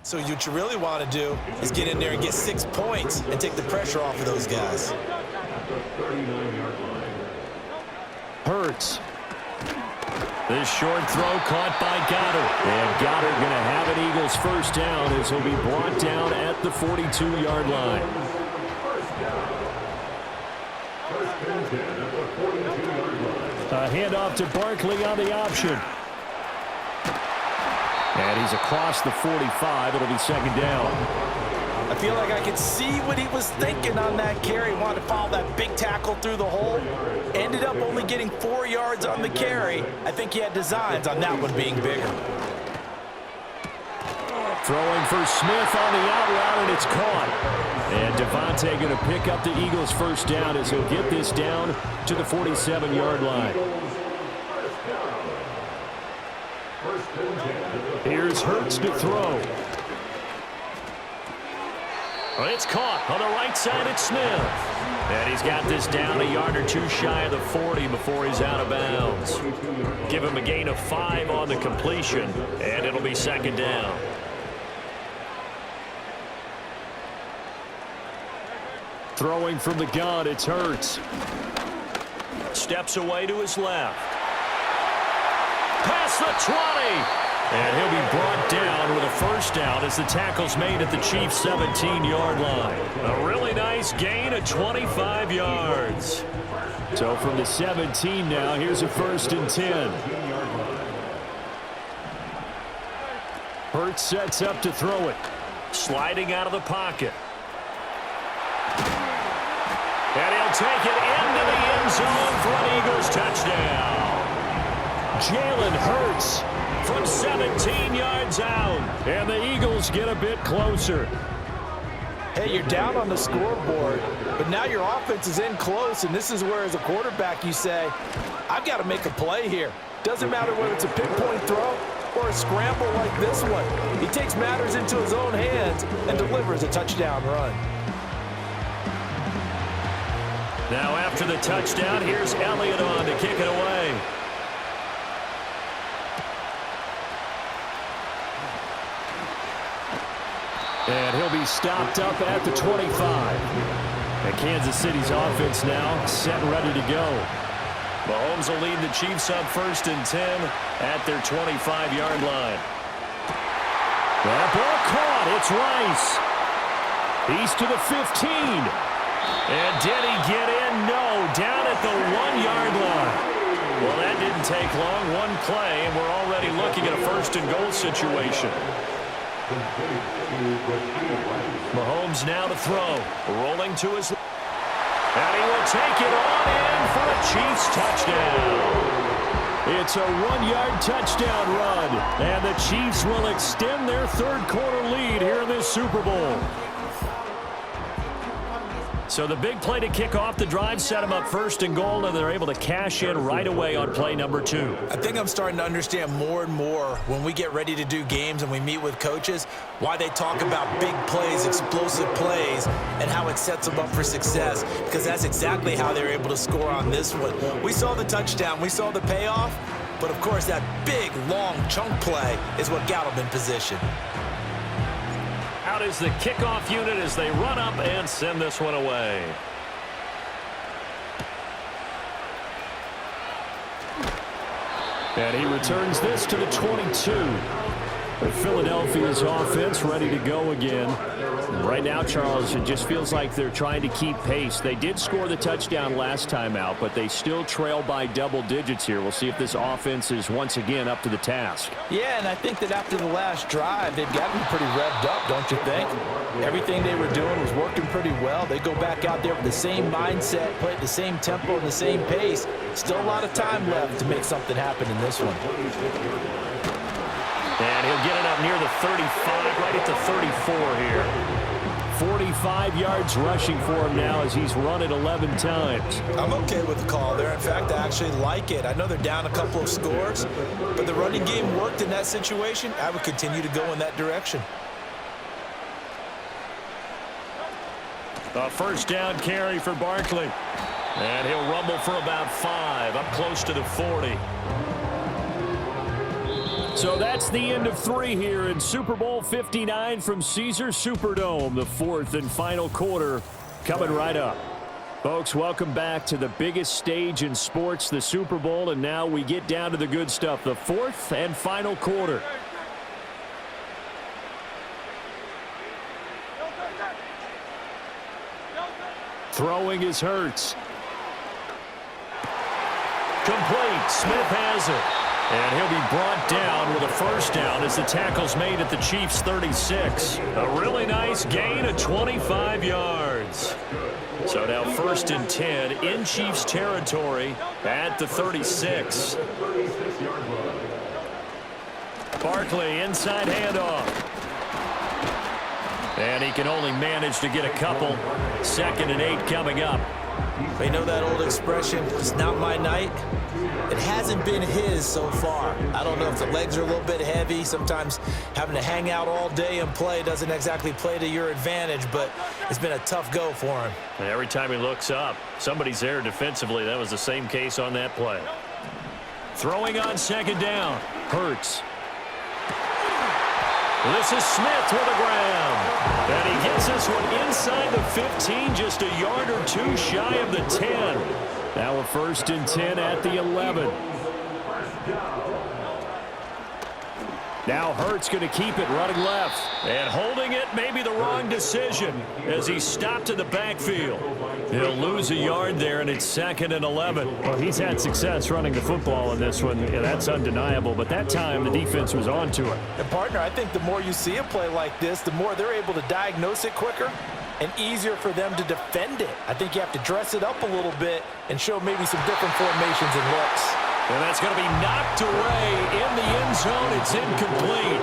So what you really want to do is get in there and get 6 points and take the pressure off of those guys. Hurts. This short throw caught by Goddard. And Goddard going to have an Eagles first down as he'll be brought down at the 42-yard line. A handoff to Barkley on the option. And he's across the 45. It'll be second down. I feel like I could see what he was thinking on that carry. Wanted to follow that big tackle through the hole. Ended up only getting 4 yards on the carry. I think he had designs on that one being bigger. Throwing for Smith on the out route, and it's caught. And Devontae going to pick up the Eagles first down as he'll get this down to the 47-yard line. Here's Hurts to throw. It's caught on the right side. It's Smith. And he's got this down a yard or two shy of the 40 before he's out of bounds. Give him a gain of 5 on the completion, and it'll be second down. Throwing from the gun, it's Hurts. Steps away to his left. Past the 20. And he'll be brought down with a first down as the tackle's made at the Chiefs' 17-yard line. A really nice gain of 25 yards. So from the 17 now, here's a 1st and 10. Hurts sets up to throw it. Sliding out of the pocket. And he'll take it into the end zone for an Eagles touchdown. Jalen Hurts from 17 yards out. And the Eagles get a bit closer. Hey, you're down on the scoreboard, but now your offense is in close, and this is where, as a quarterback, you say, I've got to make a play here. Doesn't matter whether it's a pinpoint throw or a scramble like this one. He takes matters into his own hands and delivers a touchdown run. Now after the touchdown, here's Elliott on to kick it away. And he'll be stopped up at the 25. And Kansas City's offense now set and ready to go. Mahomes will lead the Chiefs up 1st and 10 at their 25-yard line. That ball caught. It's Rice. He's to the 15. And did he get in? No. Down at the 1-yard line. Well, that didn't take long. One play, and we're already looking at a 1st and goal situation. Mahomes now to throw. Rolling to his... And he will take it on in for a Chiefs touchdown. It's a 1-yard touchdown run. And the Chiefs will extend their 3rd quarter lead here in this Super Bowl. So the big play to kick off the drive set them up 1st and goal, and they're able to cash in right away on play number 2. I think I'm starting to understand more and more when we get ready to do games and we meet with coaches why they talk about big plays, explosive plays, and how it sets them up for success, because that's exactly how they were able to score on this one. We saw the touchdown. We saw the payoff. But, of course, that big, long chunk play is what got them in position. Out is the kickoff unit as they run up and send this one away. And he returns this to the 22. Philadelphia's offense ready to go again. Right now, Charles, it just feels like they're trying to keep pace. They did score the touchdown last time out, but they still trail by double digits here. We'll see if this offense is once again up to the task. Yeah, and I think that after the last drive, they've gotten pretty revved up, don't you think? Everything they were doing was working pretty well. They go back out there with the same mindset, play at the same tempo and the same pace. Still a lot of time left to make something happen in this one. And he'll get it up near the 35, right at the 34 here. 45 yards rushing for him now as he's run it 11 times. I'm okay with the call there. In fact, I actually like it. I know they're down a couple of scores, but the running game worked in that situation. I would continue to go in that direction. A first down carry for Barkley. And he'll rumble for about 5, up close to the 40. So that's the end of 3 here in Super Bowl 59 from Caesars Superdome. The 4th and final quarter coming right up. Folks, welcome back to the biggest stage in sports, the Super Bowl, and now we get down to the good stuff, the 4th and final quarter. Throwing is Hurts. Complete. Smith has it. And he'll be brought down with a first down as the tackle's made at the Chiefs' 36. A really nice gain of 25 yards. So now 1st and 10 in Chiefs territory at the 36. Barkley inside handoff. And he can only manage to get a couple. 2nd and 8 coming up. They know that old expression, it's not my night. It hasn't been his so far. I don't know if the legs are a little bit heavy. Sometimes having to hang out all day and play doesn't exactly play to your advantage, but it's been a tough go for him. And every time he looks up, somebody's there defensively. That was the same case on that play. Throwing on 2nd down. Hurts. This is Smith with a grab. And he gets this one inside the 15, just a yard or 2 shy of the 10. Now a 1st and 10 at the 11. Now Hurts going to keep it running left. And holding it, maybe the wrong decision as he stopped in the backfield. He'll lose a yard there, and it's 2nd and 11. Well, he's had success running the football in this one. Yeah, that's undeniable. But that time, the defense was on to it. And, partner, I think the more you see a play like this, the more they're able to diagnose it quicker and easier for them to defend it. I think you have to dress it up a little bit and show maybe some different formations and looks. And that's going to be knocked away in the end zone. It's incomplete.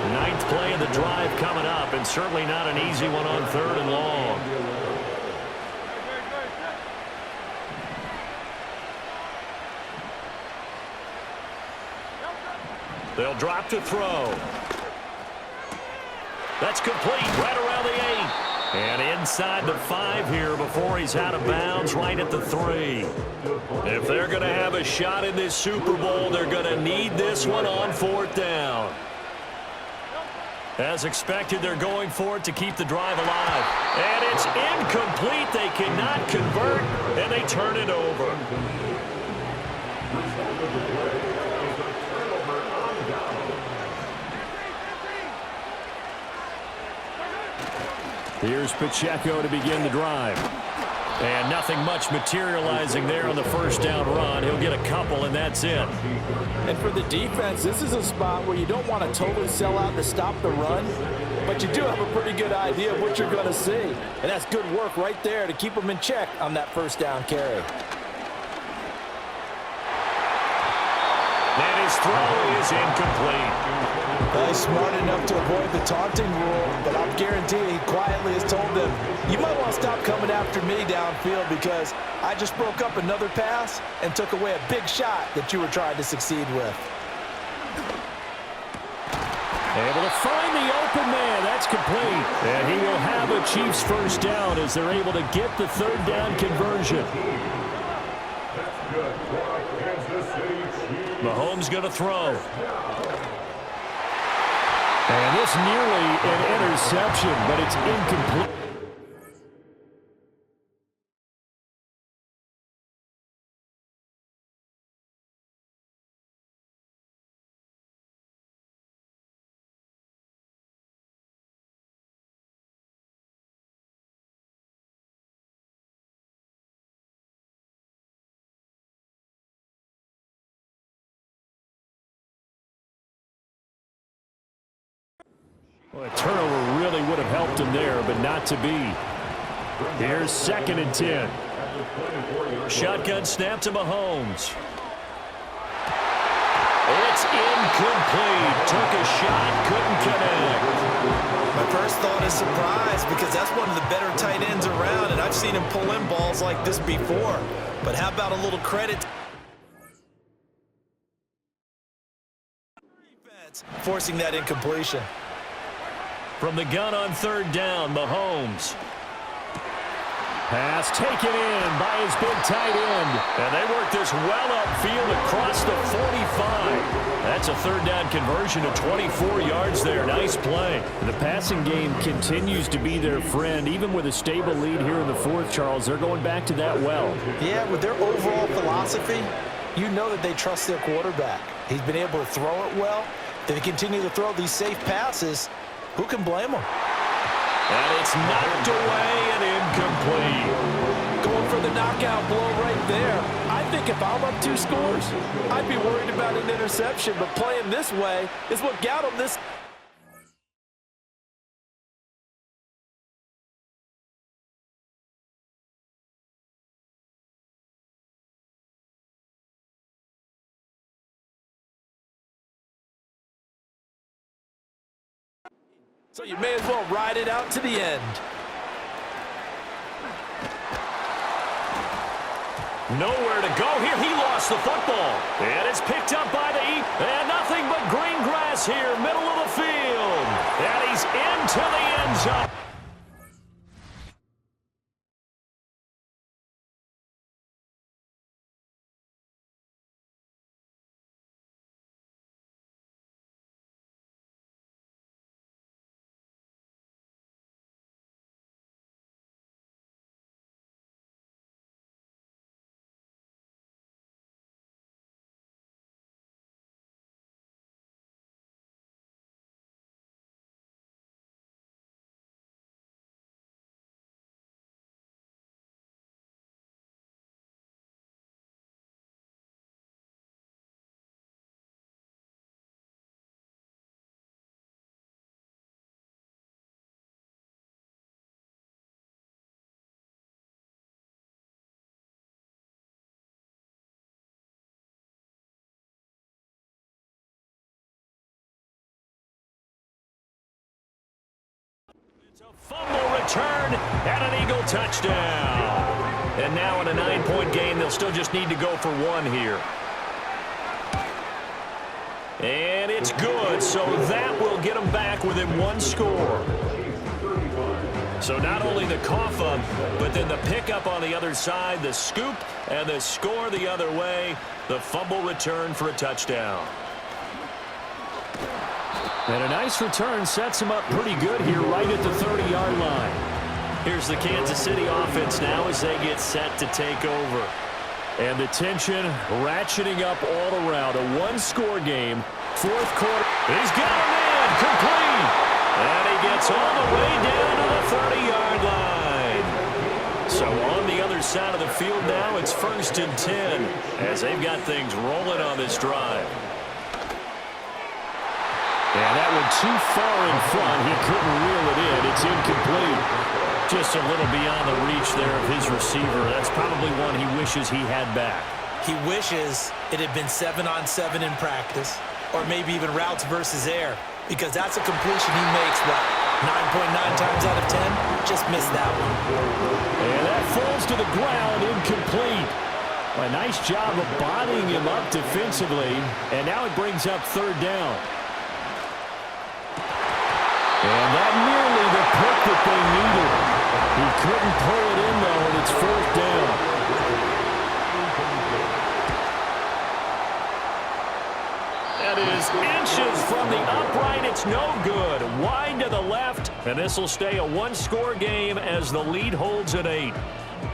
9th play of the drive coming up, and certainly not an easy one on 3rd and long. They'll drop to throw. That's complete right around the 8. And inside the 5 here before he's out of bounds right at the 3. If they're going to have a shot in this Super Bowl, they're going to need this one on 4th down. As expected, they're going for it to keep the drive alive. And it's incomplete. They cannot convert, and they turn it over. Here's Pacheco to begin the drive. And nothing much materializing there on the 1st down run. He'll get a couple, and that's it. And for the defense, this is a spot where you don't want to totally sell out to stop the run, but you do have a pretty good idea of what you're going to see. And that's good work right there to keep them in check on that 1st down carry. And his throw is incomplete. He's smart enough to avoid the taunting rule, but I'm guaranteeing he quietly has told them, you might want to stop coming after me downfield because I just broke up another pass and took away a big shot that you were trying to succeed with. Able to find the open man. That's complete. And he will have a Chiefs 1st down as they're able to get the 3rd down conversion. Mahomes going to throw. And this nearly an interception, but it's incomplete. Well, a turnover really would have helped him there, but not to be. Here's 2nd and 10. Shotgun snap to Mahomes. It's incomplete. Took a shot, couldn't connect. My first thought is surprise because that's one of the better tight ends around, and I've seen him pull in balls like this before. But how about a little credit? Defense forcing that incompletion. From the gun on 3rd down, Mahomes. Pass taken in by his big tight end. And they work this well upfield across the 45. That's a third down conversion of 24 yards there. Nice play. The passing game continues to be their friend. Even with a stable lead here in the fourth, Charles, they're going back to that well. Yeah, with their overall philosophy, you know that they trust their quarterback. He's been able to throw it well. They continue to throw these safe passes. Who can blame them? And it's knocked away and incomplete. Going for the knockout blow right there. I think if I'm up 2 scores, I'd be worried about an interception, but playing this way is what got them this. So you may as well ride it out to the end. Nowhere to go here. He lost the football. And it's picked up by the and nothing but green grass here, middle of the field. And he's into the end zone. It's a fumble return and an Eagle touchdown. And now in a 9-point game, they'll still just need to go for 1 here. And it's good, so that will get them back within 1 score. So not only the cough up, but then the pickup on the other side, the scoop, and the score the other way, the fumble return for a touchdown. And a nice return sets him up pretty good here right at the 30-yard line. Here's the Kansas City offense now as they get set to take over. And the tension ratcheting up all around. A 1-score game. Fourth quarter. He's got a man complete. And he gets all the way down to the 30-yard line. So on the other side of the field now, it's 1st and 10 as they've got things rolling on this drive. And that one too far in front. He couldn't reel it in. It's incomplete. Just a little beyond the reach there of his receiver. That's probably one he wishes he had back. He wishes it had been 7-on-7 in practice, or maybe even routes versus air, because that's a completion he makes, what, 9.9 times out of 10? Just missed that one. And that falls to the ground, incomplete. A nice job of bodying him up defensively, and now it brings up 3rd down. And that nearly the pick that they needed. He couldn't pull it in, though, and it's 4th down. That is inches from the upright. It's no good. Wide to the left, and this will stay a 1-score game as the lead holds at 8.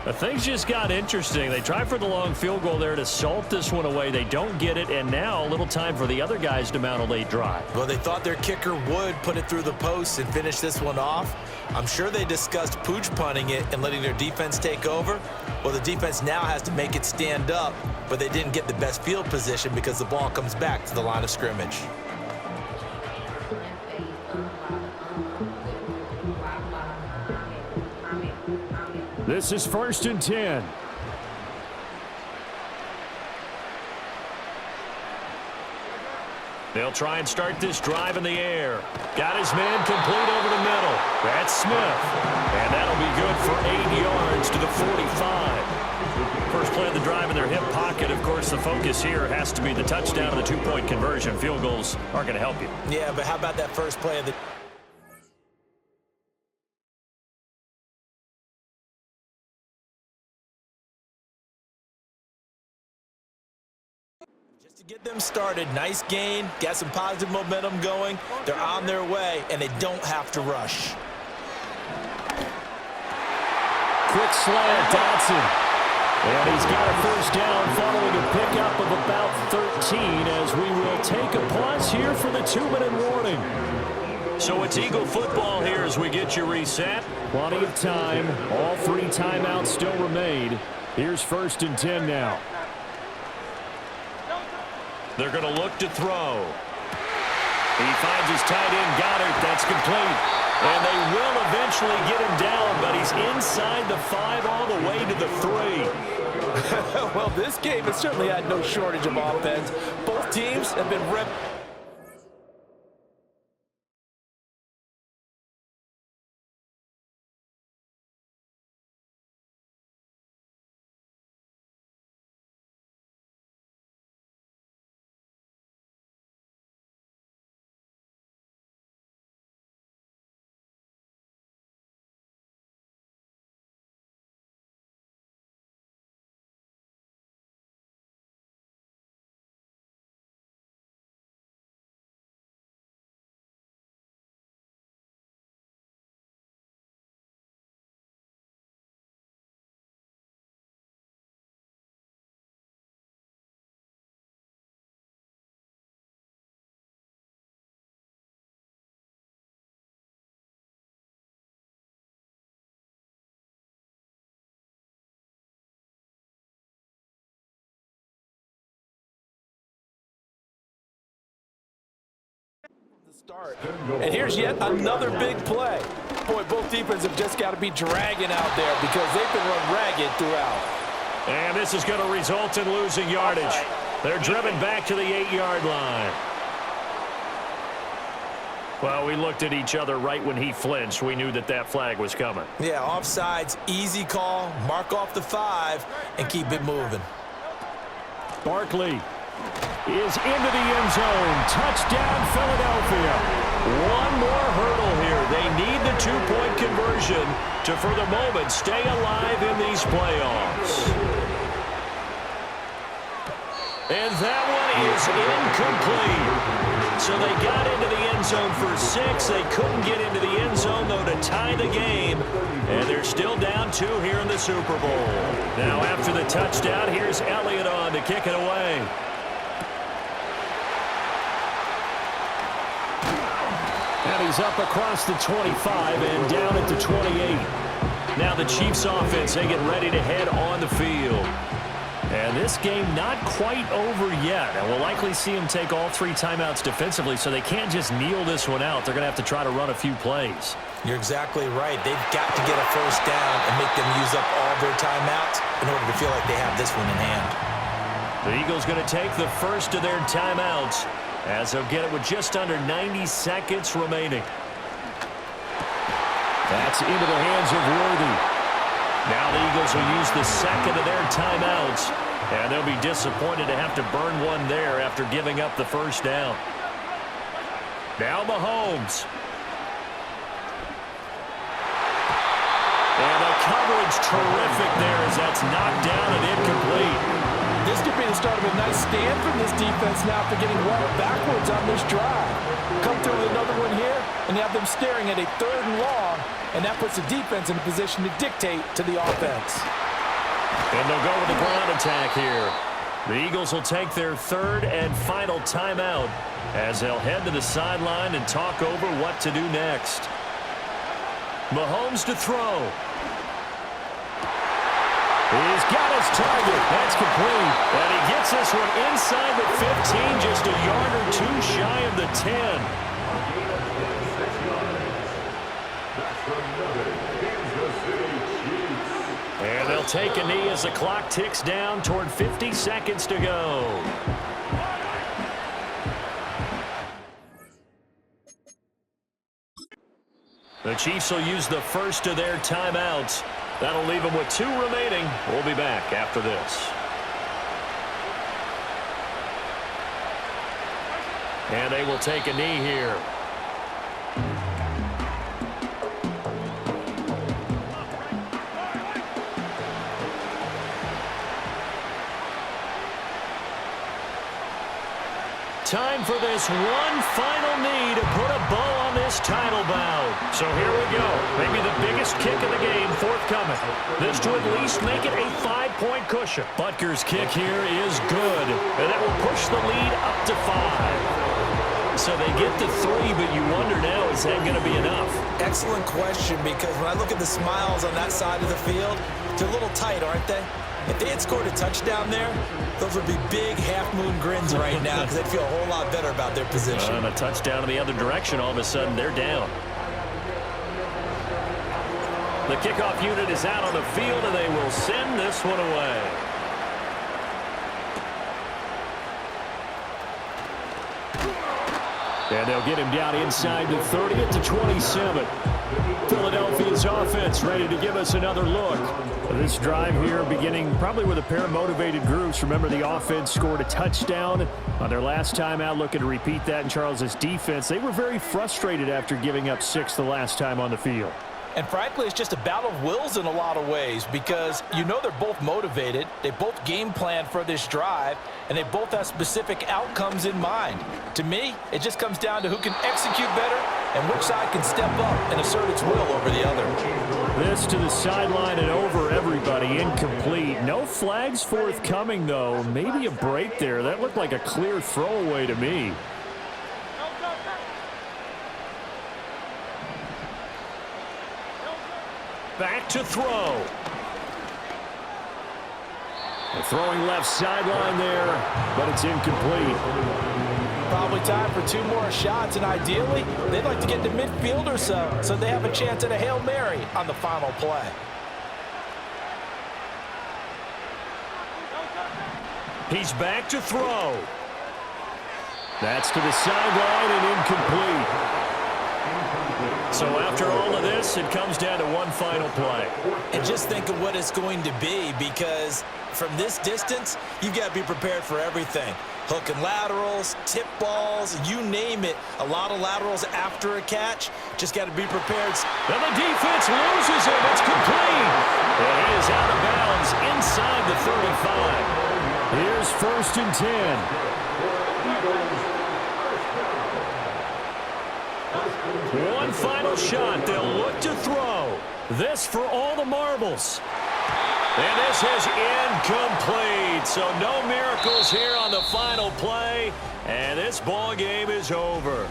But things just got interesting. They tried for the long field goal there to salt this one away. They don't get it, and now a little time for the other guys to mount a late drive. Well, they thought their kicker would put it through the post and finish this one off. I'm sure they discussed pooch punting it and letting their defense take over. Well, the defense now has to make it stand up, but they didn't get the best field position because the ball comes back to the line of scrimmage. This is 1st and 10. They'll try and start this drive in the air. Got his man complete over the middle. That's Smith. And that'll be good for 8 yards to the 45. First play of the drive in their hip pocket. Of course, the focus here has to be the touchdown and the 2-point conversion. Field goals aren't going to help you. Yeah, but how about that first play of the To get them started, nice gain, got some positive momentum going. They're on their way, and they don't have to rush. Quick slant, Dotson. And he's got a first down following a pickup of about 13 as we will take a pause here for the 2-minute warning. So it's Eagle football here as we get you reset. Plenty of time. All 3 timeouts still remain. Here's 1st and 10 now. They're going to look to throw. He finds his tight end, Goddard. That's complete. And they will eventually get him down, but he's inside the 5 all the way to the 3. Well, this game has certainly had no shortage of offense. Both teams have been start. And here's yet another big play. Boy, both defenses have just got to be dragging out there because they've been run ragged throughout. And this is going to result in losing yardage. They're driven back to the 8-yard line. Well, we looked at each other right when he flinched. We knew that that flag was coming. Yeah, offsides, easy call. Mark off the 5 and keep it moving. Barkley is into the end zone. Touchdown, Philadelphia. One more hurdle here. They need the 2-point conversion to, for the moment, stay alive in these playoffs. And that one is incomplete. So they got into the end zone for 6. They couldn't get into the end zone, though, to tie the game. And they're still down 2 here in the Super Bowl. Now, after the touchdown, here's Elliott on to kick it away. And he's up across the 25 and down at the 28. Now the Chiefs offense, they get ready to head on the field. And this game not quite over yet. And we'll likely see them take all 3 timeouts defensively, so they can't just kneel this one out. They're going to have to try to run a few plays. You're exactly right. They've got to get a first down and make them use up all their timeouts in order to feel like they have this one in hand. The Eagles going to take the first of their timeouts, as they'll get it with just under 90 seconds remaining. That's into the hands of Worthy. Now the Eagles will use the second of their timeouts, and they'll be disappointed to have to burn one there after giving up the first down. Now Mahomes. And the coverage terrific there as that's knocked down and incomplete. This could be the start of a nice stand from this defense now after getting well backwards on this drive. Come through with another one here, and have them staring at a 3rd and long, and that puts the defense in a position to dictate to the offense. And they'll go with the ground attack here. The Eagles will take their 3rd and final timeout as they'll head to the sideline and talk over what to do next. Mahomes to throw. He's got his target. That's complete. And he gets this one inside the 15, just a yard or 2 shy of the 10. And they'll take a knee as the clock ticks down toward 50 seconds to go. The Chiefs will use the first of their timeouts. That'll leave them with 2 remaining. We'll be back after this. And they will take a knee here. time for this one final knee to put a bow on this title bout. So here we go. Maybe the biggest kick of the game forthcoming. This to at least make it a 5-point cushion. Butker's kick here is good, and that will push the lead up to 5. So they get to 3, but you wonder now, is that going to be enough? Excellent question, because when I look at the smiles on that side of the field, they're a little tight, aren't they? If they had scored a touchdown there, those would be big half-moon grins right now because they'd feel a whole lot better about their position. And a touchdown in the other direction, all of a sudden they're down. The kickoff unit is out on the field, and they will send this one away. And they'll get him down inside the 30 to 27. Philadelphia's offense ready to give us another look. This drive here beginning probably with a pair of motivated groups. Remember, the offense scored a touchdown on their last time out, looking to repeat that in Charles' defense. They were very frustrated after giving up 6 the last time on the field. And frankly, it's just a battle of wills in a lot of ways, because you know they're both motivated, they both game plan for this drive, and they both have specific outcomes in mind. To me, it just comes down to who can execute better and which side can step up and assert its will over the other. This to the sideline and over everybody, incomplete. No flags forthcoming, though. Maybe a break there. That looked like a clear throwaway to me. Back to throw. The throwing left sideline there, but it's incomplete. Probably time for 2 more shots, and ideally, they'd like to get to midfield or so they have a chance at a Hail Mary on the final play. He's back to throw. That's to the sideline and incomplete. So after all of this, it comes down to one final play. And just think of what it's going to be, because from this distance, you've got to be prepared for everything. Hook and laterals, tip balls, you name it. A lot of laterals after a catch. Just got to be prepared. And the defense loses it. It's complete. And he is out of bounds inside the 35. Here's 1st and 10. One final shot. They'll look to throw. This for all the marbles. And this is incomplete. So no miracles here on the final play. And this ball game is over.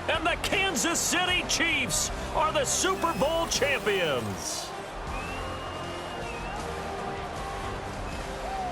And the Kansas City Chiefs are the Super Bowl champions.